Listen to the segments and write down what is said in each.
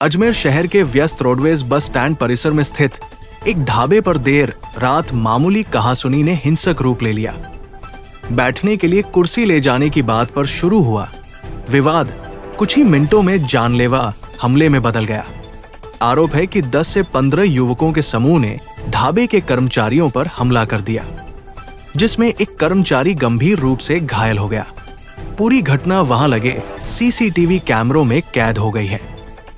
अजमेर शहर के व्यस्त रोडवेज बस स्टैंड परिसर में स्थित एक ढाबे पर देर रात मामूली कहासुनी ने हिंसक रूप ले लिया। बैठने के लिए कुर्सी ले जाने की बात पर शुरू हुआ विवाद कुछ ही मिनटों में जानलेवा हमले में बदल गया। आरोप है कि 10 से 15 युवकों के समूह ने ढाबे के कर्मचारियों पर हमला कर दिया, जिसमें एक कर्मचारी गंभीर रूप से घायल हो गया। पूरी घटना वहां लगे सीसीटीवी कैमरों में कैद हो गई है,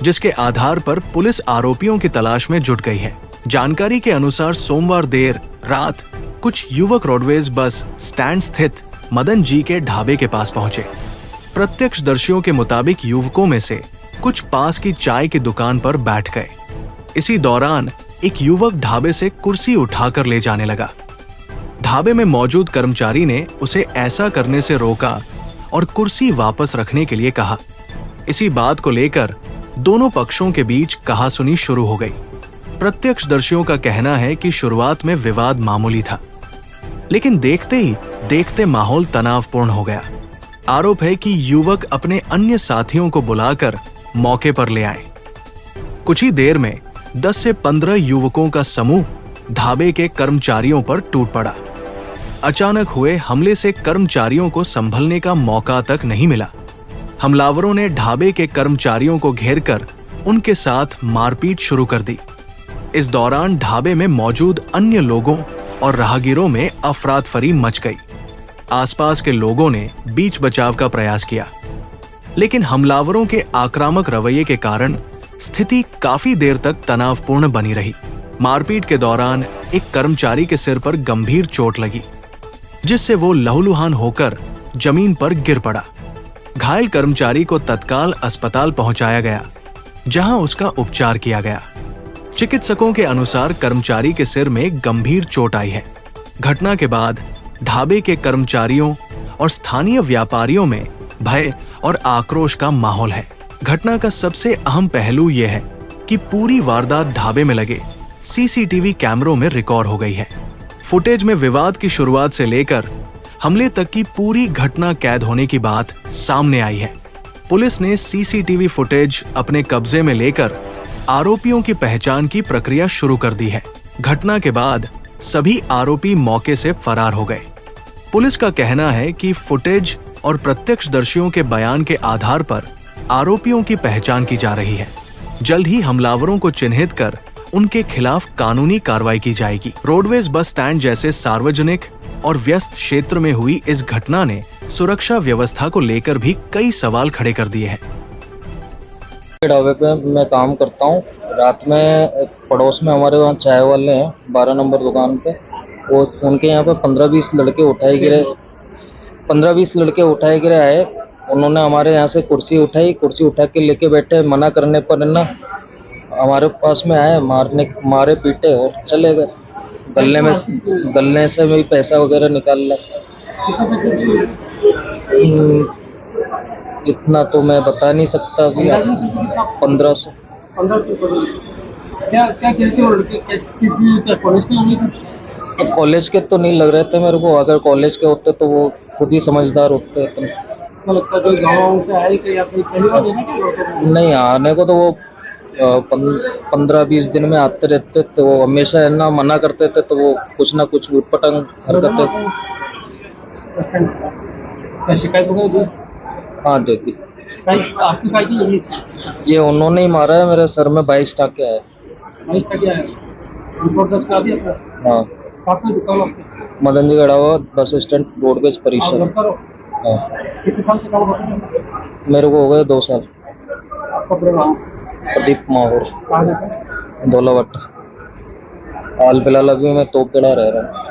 जिसके आधार पर पुलिस आरोपियों की तलाश में जुट गई है। जानकारी के अनुसार सोमवार देर रात कुछ युवक रोडवेज बस स्टैंड स्थित मदन जी के ढाबे के पास पहुंचे। प्रत्यक्षदर्शियों के मुताबिक युवकों में से कुछ पास की चाय की दुकान पर बैठ गए। इसी दौरान एक युवक ढाबे से कुर्सी उठाकर ले जाने लगा। ढाबे में मौजूद कर्मचारी ने उसे ऐसा करने से रोका और कुर्सी वापस रखने के लिए कहा। इसी बात को लेकर दोनों पक्षों के बीच कहासुनी शुरू हो गई। प्रत्यक्षदर्शियों का कहना है कि शुरुआत में विवाद मामूली था, लेकिन देखते ही देखते माहौल तनावपूर्ण हो गया। आरोप है कि युवक अपने अन्य साथियों को बुलाकर मौके पर ले आए। कुछ ही देर में 10 से 15 युवकों का समूह ढाबे के कर्मचारियों पर टूट पड़ा। अचानक हुए हमले से कर्मचारियों को संभलने का मौका तक नहीं मिला। हमलावरों ने ढाबे के कर्मचारियों को घेरकर उनके साथ मारपीट शुरू कर दी। इस दौरान ढाबे में मौजूद अन्य लोगों और राहगीरों में अफरा-तफरी मच गई। आसपास के लोगों ने बीच बचाव का प्रयास किया, लेकिन हमलावरों के आक्रामक रवैये के कारण स्थिति काफी देर तक तनावपूर्ण बनी रही। मारपीट के दौरान एक कर्मचारी के सिर पर गंभीर चोट लगी, जिससे वो लहूलुहान होकर जमीन पर गिर पड़ा। घायल कर्मचारी को तत्काल अस्पताल पहुंचाया गया, जहां उसका उपचार किया गया। चिकित्सकों के अनुसार कर्मचारी के सिर में गंभीर चोट आई है। घटना के बाद ढाबे के कर्मचारियों और स्थानीय व्यापारियों में भय और आक्रोश का माहौल है। घटना का सबसे अहम पहलू यह है कि पूरी वारदात ढाबे में लगे सीसीटीवी कैमरों में रिकॉर्ड हो गई है। फुटेज में विवाद की शुरुआत से लेकर हमले तक की पूरी घटना कैद होने की बात सामने आई है। पुलिस ने सीसीटीवी फुटेज अपने कब्जे में लेकर आरोपियों की पहचान की प्रक्रिया शुरू कर दी है। घटना के बाद सभी आरोपी मौके से फरार हो गए। पुलिस का कहना है कि फुटेज और प्रत्यक्षदर्शियों के बयान के आधार पर आरोपियों की पहचान की जा रही है। जल्द ही हमलावरों को चिन्हित कर उनके खिलाफ कानूनी कार्रवाई की जाएगी। रोडवेज बस स्टैंड जैसे सार्वजनिक और व्यस्त क्षेत्र में हुई इस घटना ने सुरक्षा व्यवस्था को लेकर भी कई सवाल खड़े कर दिए हैं। ढाबे पे मैं काम करता हूँ। रात में पड़ोस में हमारे वहाँ चाय वाले हैं 12 नंबर दुकान पे, वो उनके यहाँ पे 15-20 लड़के उठाए गिरे आए। उन्होंने हमारे यहाँ से कुर्सी उठा के लेके बैठे। मना करने पर ना हमारे पास में आए, मारे पीटे और चले गए। गलने से भी पैसा वगैरह निकाल लिया। इतना तो मैं बता नहीं सकता अभी। 1500। कॉलेज के तो नहीं लग रहे थे मेरे को। अगर कॉलेज के होते तो वो खुद ही समझदार होते। नहीं, आने को तो वो 15-20 दिन में आते रहते, तो वो हमेशा है ना मना करते थे, तो वो कुछ ना कुछ उटपटांग हरकतें। शिकायत हाँ देती। ये उन्होंने ही मारा है, मेरे सर में 22 टाके आए। हाँ, मदन जी गढ़ा हुआ बस स्टैंड रोडवेज परिसर। हाँ, मेरे को हो गए 2 साल। प्रदीप माहौर, धोलावट। हाल फिलहाल अभी मैं तोपगढ़ा रह रहा हूँ।